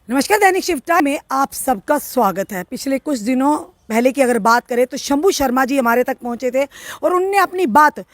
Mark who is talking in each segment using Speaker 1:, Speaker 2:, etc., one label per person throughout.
Speaker 1: नमस्कार, दैनिक शिफ्टा में आप सबका स्वागत है। पिछले कुछ दिनों पहले की अगर बात करें तो शंभू शर्मा जी हमारे तक पहुंचे थे और उन्होंने अपनी बात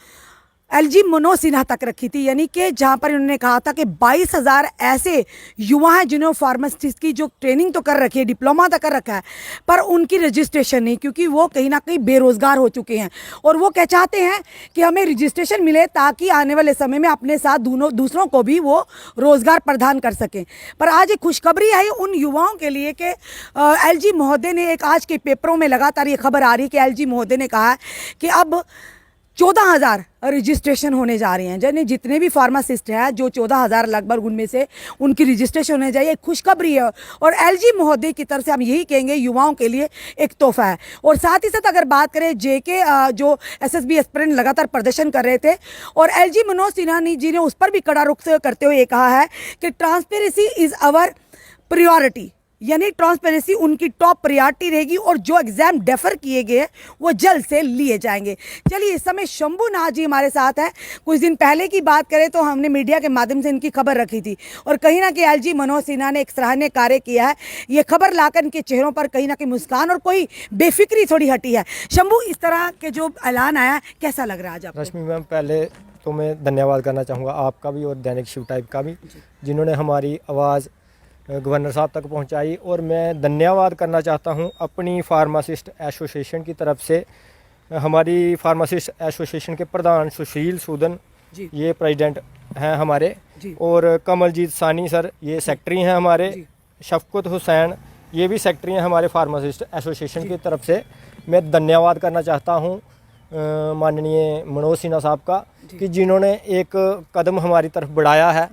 Speaker 1: एलजी मनोज सिन्हा तक रखी थी, यानी कि जहां पर उन्होंने कहा था कि 22,000 ऐसे युवा हैं जिन्होंने फार्मासिस्ट की जो ट्रेनिंग तो कर रखी है, डिप्लोमा तक कर रखा है, पर उनकी रजिस्ट्रेशन नहीं, क्योंकि वो कहीं ना कहीं बेरोजगार हो चुके हैं और वो क्या चाहते हैं कि हमें रजिस्ट्रेशन मिले ताकि आने वाले समय में अपने साथ दूसरों को भी वो रोजगार प्रदान कर सकें। पर आज एक खुशखबरी आई उन युवाओं के लिए कि एलजी महोदय ने एक आज के पेपरों में लगातार ये खबर आ रही है कि एलजी महोदय ने कहा है कि अब 14,000 रजिस्ट्रेशन होने जा रहे हैं, यानी जितने भी फार्मासिस्ट हैं जो 14,000 लगभग उनमें से उनकी रजिस्ट्रेशन होने जाए, एक खुशखबरी है। और एलजी महोदय की तरफ से हम यही कहेंगे युवाओं के लिए एक तोहफा है। और साथ ही साथ अगर बात करें जेके जो एसएसबी एस्पिरेंट लगातार प्रदर्शन कर रहे थे और एलजी मनोज सिन्हा जी ने उस पर भी कड़ा रुख करते हुए ये कहा है कि ट्रांसपेरेंसी इज आवर प्रियोरिटी, यानी ट्रांसपेरेंसी उनकी टॉप प्रायोरिटी रहेगी और जो एग्जाम डेफर किए गए हैं वो जल्द से लिए जाएंगे। चलिए, इस समय शंभू नाथ जी हमारे साथ हैं। कुछ दिन पहले की बात करें तो हमने मीडिया के माध्यम से इनकी खबर रखी थी और कहीं ना कहीं एलजी मनोज सिन्हा ने एक सराहनीय कार्य किया है। ये खबर लाकर इनके चेहरों पर कहीं ना कहीं मुस्कान और कोई बेफिक्री थोड़ी हटी है। शंभू, इस तरह के जो ऐलान आया कैसा लग रहा है आज आपको?
Speaker 2: रश्मि मैम, पहले तो मैं धन्यवाद करना चाहूँगा आपका भी और दैनिक शिव टाइप का भी, जिन्होंने हमारी आवाज़ गवर्नर साहब तक पहुंचाई। और मैं धन्यवाद करना चाहता हूं अपनी फार्मासिस्ट एसोसिएशन की तरफ से। हमारी फार्मासिस्ट एसोसिएशन के प्रधान सुशील सूदन ये प्रेसिडेंट हैं हमारे, और कमलजीत सानी सर ये सेक्रेटरी हैं हमारे, शफकत हुसैन ये भी सेक्रेटरी हैं हमारे फार्मासिस्ट एसोसिएशन की तरफ से। मैं धन्यवाद करना चाहता हूँ माननीय मनोज सिन्हा साहब का कि जिन्होंने एक कदम हमारी तरफ बढ़ाया है।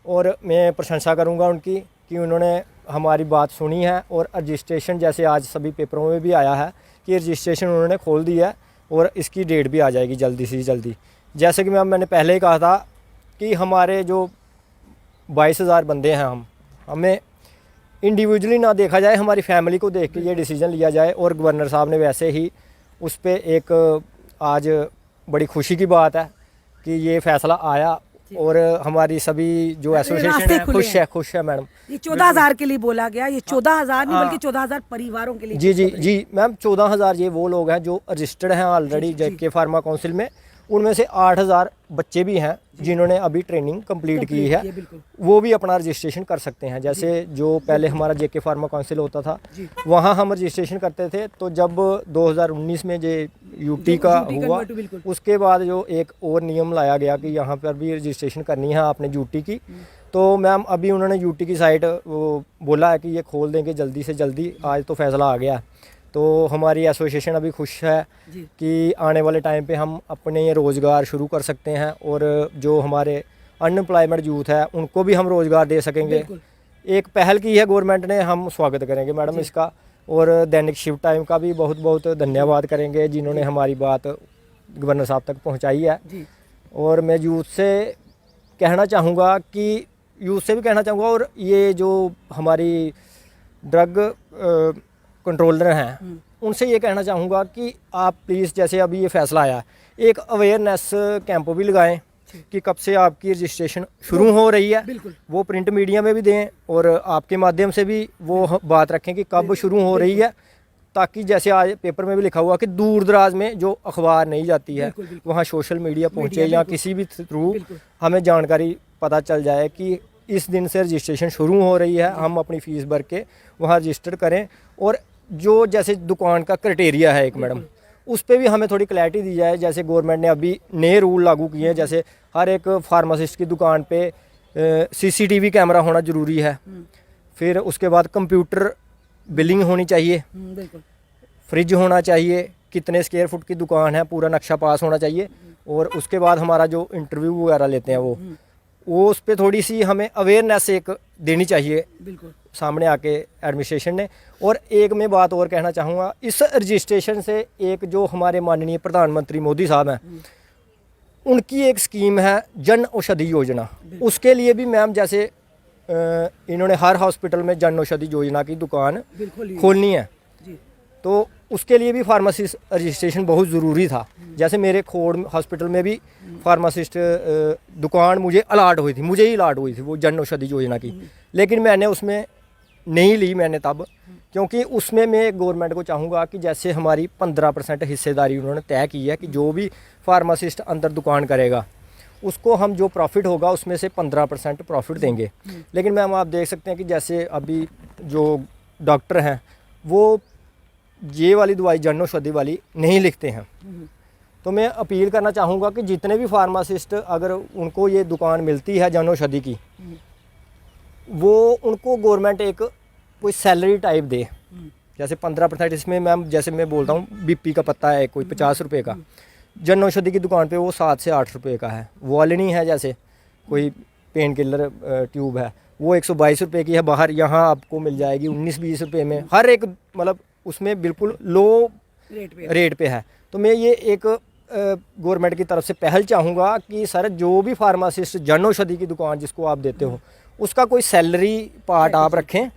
Speaker 2: और मैं प्रशंसा करूँगा उनकी कि उन्होंने हमारी बात सुनी है और रजिस्ट्रेशन, जैसे आज सभी पेपरों में भी आया है कि रजिस्ट्रेशन उन्होंने खोल दिया है और इसकी डेट भी आ जाएगी जल्दी से जल्दी। जैसे कि मैंने पहले ही कहा था कि हमारे जो 22,000 बंदे हैं, हमें इंडिविजुअली ना देखा जाए, हमारी फैमिली को देख के ये डिसीजन लिया जाए। और गवर्नर साहब ने वैसे ही उस पर एक आज बड़ी खुशी की बात है कि ये फ़ैसला आया और हमारी सभी जो एसोसिएशन है खुश है मैडम।
Speaker 1: ये 14,000 के लिए बोला गया, ये 14,000 नहीं बल्कि 14,000 परिवारों के लिए।
Speaker 2: जी मैम, 14,000 ये वो लोग हैं जो रजिस्टर्ड हैं ऑलरेडी जेके फार्मा काउंसिल में। उनमें से 8,000 बच्चे भी हैं जिन्होंने अभी ट्रेनिंग कंप्लीट की है, वो भी अपना रजिस्ट्रेशन कर सकते हैं। जैसे जो पहले हमारा जेके फार्मा काउंसिल होता था वहाँ हम रजिस्ट्रेशन करते थे, तो जब 2019 में जो यूटी का हुआ उसके बाद जो एक और नियम लाया गया कि यहाँ पर भी रजिस्ट्रेशन करनी है आपने यूटी की, तो मैम अभी उन्होंने यूटी की साइट वो बोला है कि ये खोल देंगे जल्दी से जल्दी। आज तो फैसला आ गया, तो हमारी एसोसिएशन अभी खुश है कि आने वाले टाइम पे हम अपने रोज़गार शुरू कर सकते हैं और जो हमारे अनएम्प्लॉयमेंट यूथ है उनको भी हम रोज़गार दे सकेंगे। एक पहल की है गवर्नमेंट ने, हम स्वागत करेंगे मैडम इसका। और दैनिक शिव टाइम का भी बहुत बहुत धन्यवाद करेंगे जिन्होंने हमारी बात गवर्नर साहब तक पहुँचाई है। और मैं यूथ से कहना चाहूँगा कि और ये जो हमारी ड्रग कंट्रोलर हैं उनसे ये कहना चाहूँगा कि आप प्लीज़, जैसे अभी ये फैसला आया, एक अवेयरनेस कैंप भी लगाएं कि कब से आपकी रजिस्ट्रेशन शुरू हो रही है, वो प्रिंट मीडिया में भी दें और आपके माध्यम से भी वो बात रखें कि कब शुरू हो रही है, ताकि जैसे आज पेपर में भी लिखा हुआ कि दूर दराज में जो अखबार नहीं जाती है वहाँ सोशल मीडिया पहुँचे या किसी भी थ्रू हमें जानकारी पता चल जाए कि इस दिन से रजिस्ट्रेशन शुरू हो रही है, हम अपनी फ़ीस भर के वहाँ रजिस्टर करें। और जो जैसे दुकान का क्राइटेरिया है एक मैडम, उस पर भी हमें थोड़ी क्लैरिटी दी जाए। जैसे गवर्नमेंट ने अभी नए रूल लागू किए हैं, जैसे हर एक फार्मासिस्ट की दुकान पे सीसीटीवी कैमरा होना ज़रूरी है, फिर उसके बाद कंप्यूटर बिलिंग होनी चाहिए, फ्रिज होना चाहिए, कितने स्क्वायर फुट की दुकान है पूरा नक्शा पास होना चाहिए, और उसके बाद हमारा जो इंटरव्यू वगैरह लेते हैं वो उस पर थोड़ी सी हमें अवेयरनेस एक देनी चाहिए सामने आके एडमिनिस्ट्रेशन ने। और एक मैं बात और कहना चाहूँगा, इस रजिस्ट्रेशन से एक जो हमारे माननीय प्रधानमंत्री मोदी साहब हैं उनकी एक स्कीम है जन औषधि योजना, उसके लिए भी मैम जैसे इन्होंने हर हॉस्पिटल में जन औषधि योजना की दुकान खोलनी है, तो उसके लिए भी फार्मासिस्ट रजिस्ट्रेशन बहुत ज़रूरी था। जैसे मेरे खोड़ हॉस्पिटल में भी फार्मासिस्ट दुकान मुझे ही अलाट हुई थी वो जन औषधि योजना की, लेकिन मैंने उसमें नहीं ली मैंने तब, क्योंकि उसमें मैं गवर्नमेंट को चाहूँगा कि जैसे हमारी 15% हिस्सेदारी उन्होंने तय की है कि जो भी फार्मासिस्ट अंदर दुकान करेगा उसको हम जो प्रॉफिट होगा उसमें से 15% प्रॉफिट देंगे। लेकिन मैम आप देख सकते हैं कि जैसे अभी जो डॉक्टर हैं वो ये वाली दवाई जन औषधि वाली नहीं लिखते हैं। तो मैं अपील करना चाहूँगा कि जितने भी फार्मासिस्ट अगर उनको ये दुकान मिलती है जन औषधि की, वो उनको गवर्नमेंट एक कोई सैलरी टाइप दे, जैसे 15%। इसमें मैम जैसे मैं बोलता हूँ बीपी का पत्ता है कोई 50 रुपये का, जन औषधि की दुकान पे वो 7 से 8 रुपये का है। वॉलिनी है जैसे कोई पेन किलर ट्यूब है वो 122 रुपये की है बाहर, यहाँ आपको मिल जाएगी 19-20 रुपये में, हर एक मतलब उसमें बिल्कुल लो रेट पे है। तो मैं ये एक गवर्नमेंट की तरफ से पहल चाहूँगा कि सर जो भी फार्मासिस्ट जन औषधि की दुकान जिसको आप देते हो उसका कोई सैलरी पार्ट आप रखें,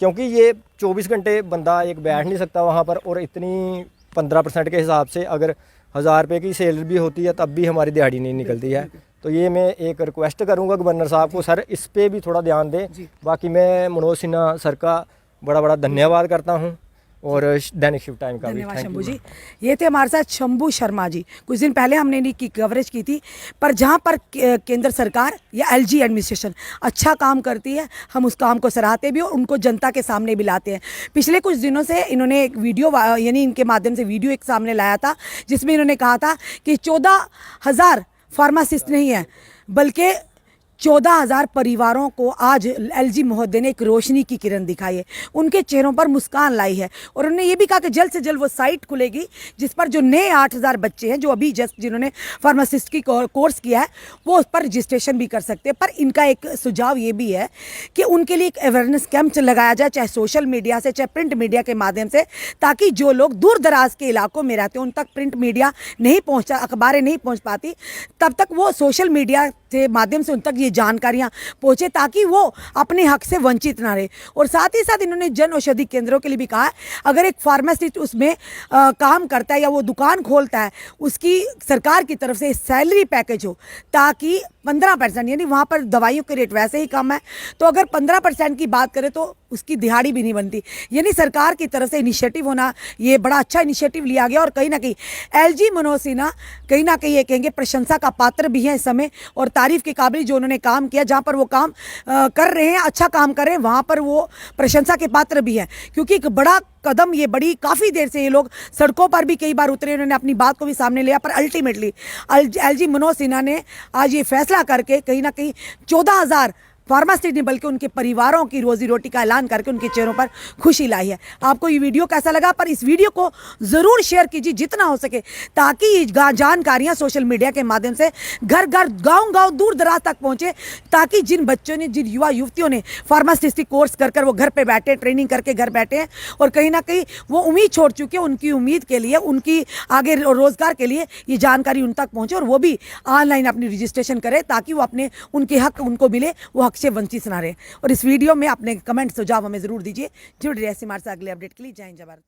Speaker 2: क्योंकि ये 24 घंटे बंदा एक बैठ नहीं सकता वहाँ पर, और इतनी 15% के हिसाब से अगर 1000 रुपये की सैलरी भी होती है तब भी हमारी दिहाड़ी नहीं निकलती है। तो ये मैं एक रिक्वेस्ट करूँगा गवर्नर साहब को, सर इस पे भी थोड़ा ध्यान दें। बाकी मैं मनोज सिन्हा सर का बड़ा बड़ा धन्यवाद करता हूँ, और दैनिक शिव टाइम का भी
Speaker 1: धन्यवाद
Speaker 2: थैंक
Speaker 1: शंभू
Speaker 2: यू।
Speaker 1: जी। ये थे हमारे साथ शंभू शर्मा जी। कुछ दिन पहले हमने इनकी कवरेज की थी, पर जहाँ पर केंद्र सरकार या एलजी एडमिनिस्ट्रेशन अच्छा काम करती है हम उस काम को सराहते भी और उनको जनता के सामने भी लाते हैं। पिछले कुछ दिनों से इन्होंने एक वीडियो यानी इनके माध्यम से वीडियो एक सामने लाया था, जिसमें इन्होंने कहा था कि 14,000 फार्मासिस्ट नहीं है बल्कि 14,000 परिवारों को आज एलजी महोदय ने एक रोशनी की किरण दिखाई है, उनके चेहरों पर मुस्कान लाई है। और उन्होंने ये भी कहा कि जल्द से जल्द वो साइट खुलेगी जिस पर जो नए 8,000 बच्चे हैं जो अभी जस्ट जिन्होंने फार्मासिस्ट की कोर्स किया है वो उस पर रजिस्ट्रेशन भी कर सकते हैं। पर इनका एक सुझाव ये भी है कि उनके लिए एक अवेयरनेस कैंप लगाया जाए, चाहे सोशल मीडिया से चाहे प्रिंट मीडिया के माध्यम से, ताकि जो लोग दूर दराज के इलाकों में रहते हैं उन तक प्रिंट मीडिया नहीं पहुँचा, अखबारें नहीं पहुँच पाती, तब तक वो सोशल मीडिया के माध्यम से उन तक ये जानकारियां पहुंचे ताकि वो अपने हक से वंचित ना रहे। और साथ ही साथ इन्होंने जन औषधि केंद्रों के लिए भी कहा है, अगर एक फार्मासिस्ट उसमें काम करता है या वो दुकान खोलता है उसकी सरकार की तरफ से सैलरी पैकेज हो, ताकि 15% यानी वहाँ पर दवाइयों के रेट वैसे ही कम है, तो अगर 15% की बात करें तो उसकी दिहाड़ी भी नहीं बनती। यानी सरकार की तरफ से इनिशिएटिव होना, ये बड़ा अच्छा इनिशिएटिव लिया गया। और कहीं ना कहीं एलजी मनोज सिन्हा कहीं ना कहीं ये कहेंगे प्रशंसा का पात्र भी है इस समय, और तारीफ के काबिल जो उन्होंने काम किया, जहाँ पर वो काम कर रहे हैं, अच्छा काम कर रहे हैं, वहाँ पर वो प्रशंसा के पात्र भी हैं। क्योंकि एक बड़ा कदम ये बड़ी काफ़ी देर से ये लोग सड़कों पर भी कई बार उतरे, उन्होंने अपनी बात को भी सामने लिया, पर अल्टीमेटली एलजी मनोज सिन्हा ने आज ये फैसला करके कहीं ना कहीं 14,000 फार्मासिस्ट नहीं बल्कि उनके परिवारों की रोजी रोटी का ऐलान करके उनके चेहरों पर खुशी लाई है। आपको ये वीडियो कैसा लगा? पर इस वीडियो को ज़रूर शेयर कीजिए जितना हो सके, ताकि ये जानकारियाँ सोशल मीडिया के माध्यम से घर घर गांव-गांव दूर दराज तक पहुँचे, ताकि जिन बच्चों ने, जिन युवा युवतियों ने फार्मासिस्टी कोर्स कर वो घर पर बैठे, ट्रेनिंग करके घर बैठे हैं और कहीं ना कहीं वो उम्मीद छोड़ चुके हैं, उनकी उम्मीद के लिए, उनकी आगे रोज़गार के लिए ये जानकारी उन तक पहुँचे और वो भी ऑनलाइन अपनी रजिस्ट्रेशन करें, ताकि वो अपने उनके हक उनको मिले, वो हक से वंचित ना रहे। और इस वीडियो में अपने कमेंट सुझाव हमें जरूर दीजिए। जुड़ रहिए हमारे साथ अगले अपडेट के लिए। जय हिंद, जय भारत।